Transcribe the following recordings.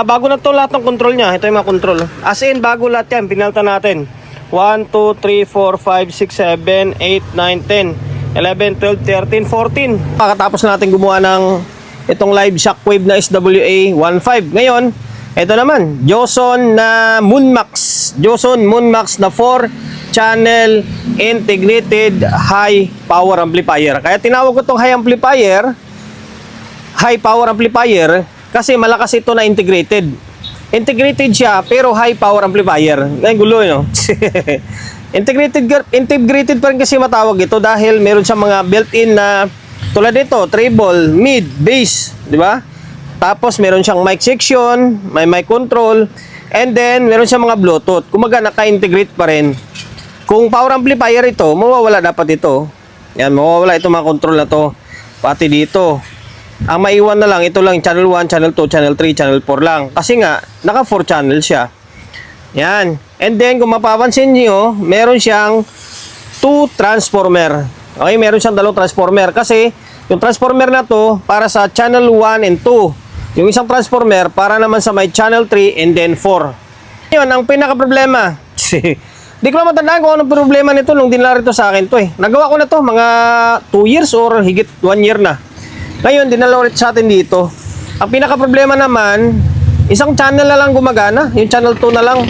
Bago na to lahat ng control niya. Ito yung mga control. As in, bago lahat yan. Pinalta natin. 1, 2, 3, 4, 5, 6, 7, 8, 9, 10, 11, 12, 13, 14. Pagkatapos natin gumawa ng itong live shockwave na SWA 1.5. Ngayon, ito naman. Joson na Moonmax. Joson Moonmax na 4-channel integrated high power amplifier. Kaya tinawag ko itong high power amplifier kasi malakas ito na integrated. Integrated siya pero high power amplifier. Ngayon gulo, no? Integrated pa rin kasi matawag ito dahil meron siyang mga built-in na tulad nito, treble, mid, bass, di ba? Tapos meron siyang mic section, may mic control, and then meron siyang mga Bluetooth. Kumaga naka-integrate pa rin. Kung power amplifier ito, mawawala dapat ito. Yan, mawawala itong mga control na to. Pati dito. Ang maiwan na lang, ito lang, channel 1, channel 2, channel 3, channel 4 lang. Kasi nga, naka 4 channel siya. Yan. And then, kung mapapansin nyo, meron siyang 2 transformer. Okay, meron siyang 2 transformer. Kasi, yung transformer na to, para sa channel 1 and 2. Yung isang transformer, para naman sa may channel 3 and then 4. Yun, ang pinaka-problema. Di ko lang matandaan kung anong problema nito nung dinala rito sa akin to eh. Nagawa ko na to, mga 2 years or higit 1 year na. Ngayon, dinala ulit sa atin dito. Ang pinaka-problema naman, isang channel na lang gumagana. Yung channel 2 na lang.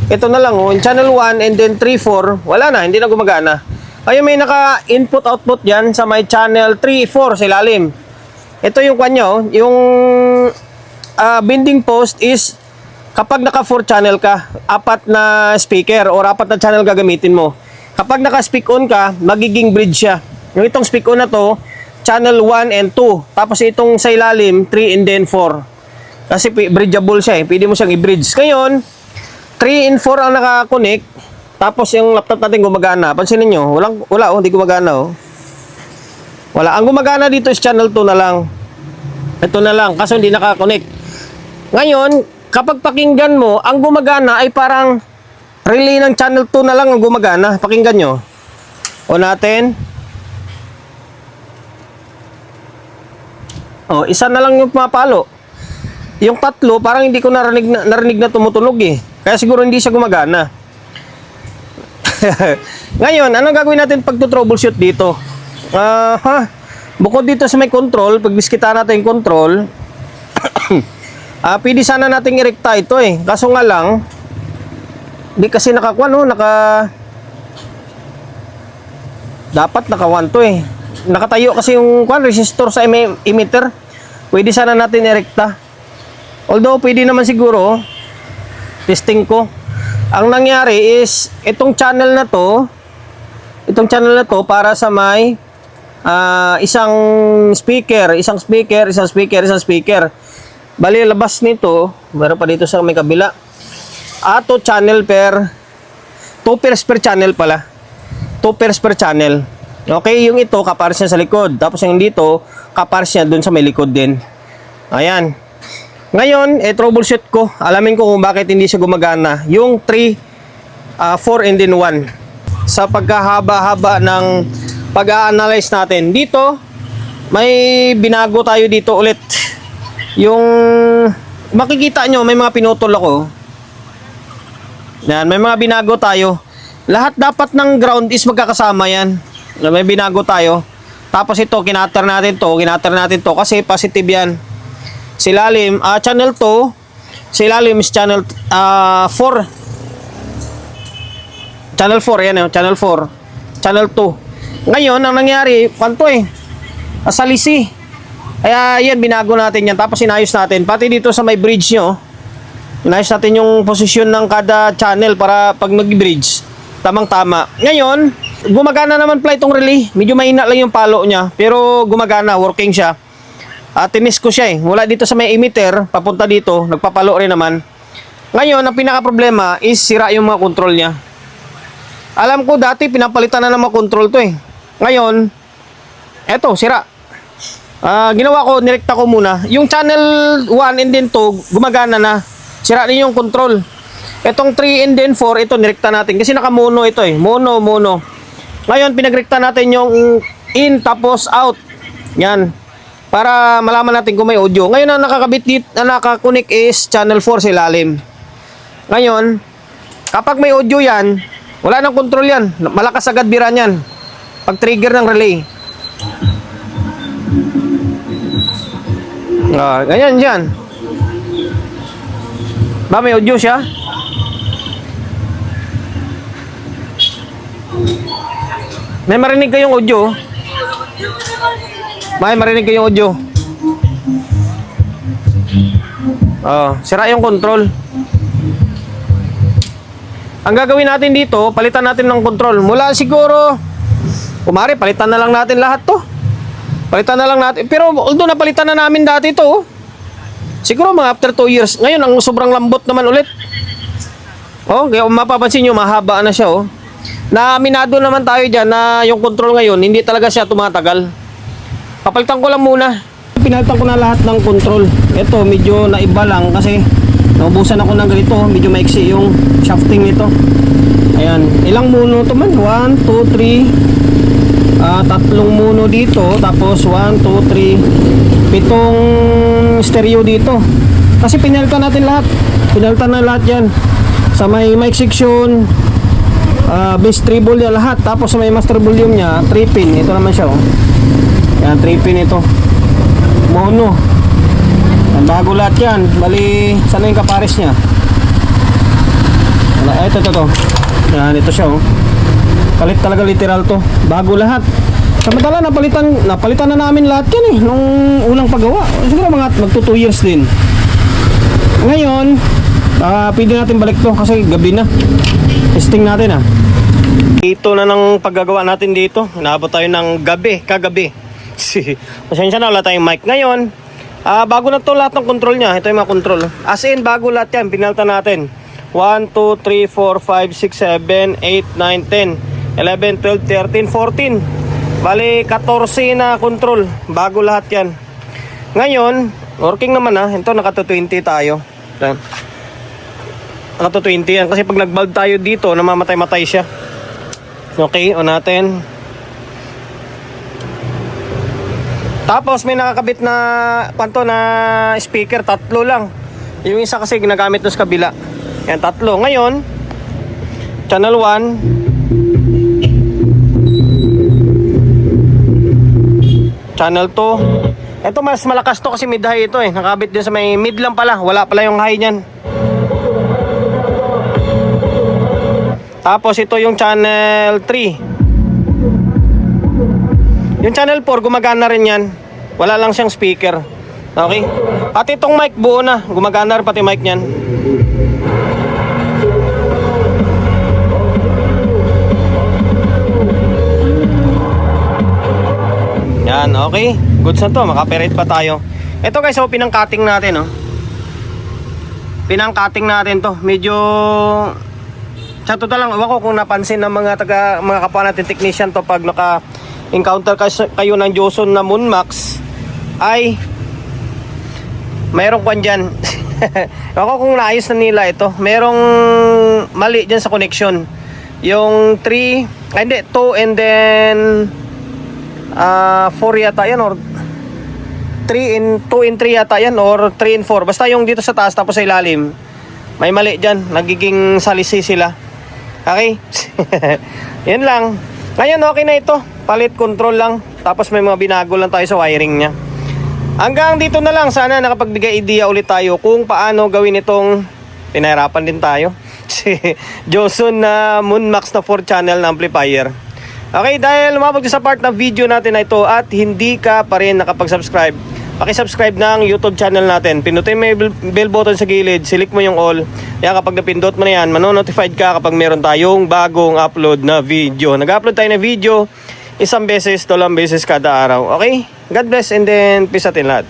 Ito na lang, oh. Yung channel 1 and then 3, 4, wala na, hindi na gumagana. Ngayon, may naka-input-output dyan sa may channel 3, 4 sa ilalim. Ito yung kanya, oh. Yung binding post is kapag naka 4 channel ka, 4 na speaker or 4 na channel gagamitin mo. Kapag naka-speak on ka, magiging bridge siya. Yung itong speak on na to, channel 1 and 2. Tapos itong sa ilalim, 3 and then 4. Kasi bridgeable siya eh. Pwede mo siyang i-bridge. Ngayon, 3 and 4 ang nakakonect. Tapos yung laptop natin gumagana. Pansinin nyo, wala oh, hindi gumagana oh. Wala. Ang gumagana dito is channel 2 na lang. Ito na lang, kaso hindi nakakonect. Ngayon, kapag pakinggan mo, ang gumagana ay parang relay ng channel 2 na lang ang gumagana. Pakinggan nyo. O natin. O, isa na lang yung pumapalo. Yung tatlo, parang hindi ko narinig na tumutunog eh. Kaya siguro hindi siya gumagana. Ngayon, anong gagawin natin pag troubleshoot dito? Bukod dito sa may control, pag diskita natin yung control, pwede sana nating i-recta ito eh. Kaso nga lang, hindi kasi nakakuha no, dapat naka 1 to eh. Nakatayo kasi yung resistor sa emitter. Pwede sana natin i-recta. Although pwede naman siguro, testing ko. Ang nangyari is itong channel na to para sa may isang speaker. Bali labas nito, meron pa dito sa may kabila. 2 channel per 2 pairs per channel pala. 2 pairs per channel. Okay, yung ito kapares niya sa likod. Tapos yung dito kapares niya dun sa may likod din. Ayan. Ngayon, troubleshoot ko. Alamin ko kung bakit hindi siya gumagana. Yung 3, 4 and then 1. Sa pagkahaba-haba ng pag-a-analyze natin. Dito, may binago tayo dito ulit. Yung makikita nyo, may mga pinutol ako. Yan, may mga binago tayo. Lahat dapat ng ground is magkakasama yan. May binago tayo. Tapos ito, kinater natin to kasi positive yan. Silalim, channel 2, silalim is channel 4. Channel 4, yan channel 4. Channel 2. Ngayon, ang nangyari, kanto eh. Asalisi. Kaya yan, binago natin yan. Tapos inayos natin. Pati dito sa may bridge nyo, inayos natin yung posisyon ng kada channel para pag nag-bridge, tamang-tama. Ngayon, gumagana naman pala itong relay. Medyo mahina lang yung palo niya. Pero gumagana, working siya. Tinis ko siya eh. Mula dito sa may emitter, papunta dito, nagpapalo rin naman. Ngayon, ang pinaka-problema is sira yung mga control niya. Alam ko dati, pinapalitan na ng mga control to eh. Ngayon, eto, sira. Ginawa ko, nirekta ko muna. Yung channel 1 and then 2, gumagana na. Sira din yung control. Etong 3 and then 4, ito, nirekta natin. Kasi naka-mono ito eh. Mono. Ngayon, pinagrekta natin yung in tapos out. Yan. para malaman natin kung may audio. Ngayon ang nakakabit dito, ang nakakunik is channel 4 sa ilalim. Ngayon, kapag may audio yan, wala nang control yan. Malakas agad bira niyan. Pag trigger ng relay. Ganyan dyan. Ba, may audio siya? May marinig kayong audio? May marinig kayong audio? Sira yung control. Ang gagawin natin dito, palitan natin ng control. Mula siguro, kumari, palitan na lang natin lahat to. Palitan na lang natin. Pero although napalitan na namin dati to, siguro mga after 2 years. Ngayon, ang sobrang lambot naman ulit. Kaya mapapansin nyo, mahaba na siya, na minado naman tayo dyan na yung control ngayon, hindi talaga siya tumatagal. Papalitan ko lang muna. Pinalitan ko na lahat ng control. Ito, medyo naiba lang kasi naubusan ako ng ganito. Medyo maiksi yung shafting nito. Ayan. Ilang muno ito man? 1, 2, 3. Tatlong muno dito. Tapos 1, 2, 3. 7 stereo dito. Kasi pinalitan natin lahat. Pinalitan na lahat yan. Sa may mic section, bass treble yan lahat. Tapos sa may master volume nya, 3 pin. Ito naman siya, Yan, 3 pin ito. Mono. Yan, bago lahat yan. Bali, saan yung kapares nya? Ito. Yan, ito siya, Palit talaga literal to. Bago lahat. Samantala, napalitan na namin lahat yan, nung unang paggawa. Siguro mga magto 2 years din. Ngayon, pwede natin balik to kasi gabi na. Testing natin, Ito na ng paggagawa natin dito. Inaabot tayo ng kagabi. Pasensya na, wala tayong mic. Ngayon, bago na to lahat ng control nya. Ito yung mga control. As in, bago lahat yan. Pinalta natin. 1, 2, 3, 4, 5, 6, 7, 8, 9, 10, 11, 12, 13, 14. Bali, 14 na control. Bago lahat yan. Ngayon, working naman, Ito, naka 20 tayo. Naka 20 yan. Kasi pag nag-bulb tayo dito, namamatay-matay siya. Okay, on natin. Tapos may nakakabit na speaker, 3 lang. Yung isa kasi ginagamit doon sa kabila. Yan, 3. Ngayon, channel 1, channel 2. Ito mas malakas to kasi mid high ito, nakabit din sa may mid lang pala. Wala pala yung high niyan. Tapos ito yung channel 3. Yung channel 4 gumagana rin yan. Wala lang siyang speaker. Okay? At itong mic buo na. Gumagana rin pati mic niyan. Yan, okay. Goods na to. Makaperate pa tayo. Ito guys, pinang-cutting natin, Pinang-cutting natin to. Medyo sa total lang, ewan ko kung napansin ng mga kapwa natin technician to pag naka-encounter kayo ng Joson na Moonmax ay mayroong kwan dyan. Ewan ko kung naayos na nila ito. Merong mali dyan sa connection. Yung 2 and then 4 yata yan or 2 and 3 yata yan or 3 and 4. Basta yung dito sa taas tapos sa ilalim may mali dyan. Nagiging salisi sila. Okay? Yan lang. Ngayon okay na ito. Palit control lang. Tapos may mga binago lang tayo sa wiring nya. Hanggang dito na lang. Sana nakapagbigay idea ulit tayo kung paano gawin itong pinahirapan din tayo. Si Joson na Moonmax na 4 channel na amplifier. Okay, dahil lumabog sa part ng video natin na ito at hindi ka pa rin nakapag-subscribe, paki-subscribe ng YouTube channel natin. Pindutin mo yung bell button sa gilid, select mo yung all. Kaya kapag napindot mo na yan, manonotified ka kapag meron tayong bagong upload na video. Nag-upload tayo ng video 1 beses, 2 beses kada araw. Okay? God bless and then peace atin lahat.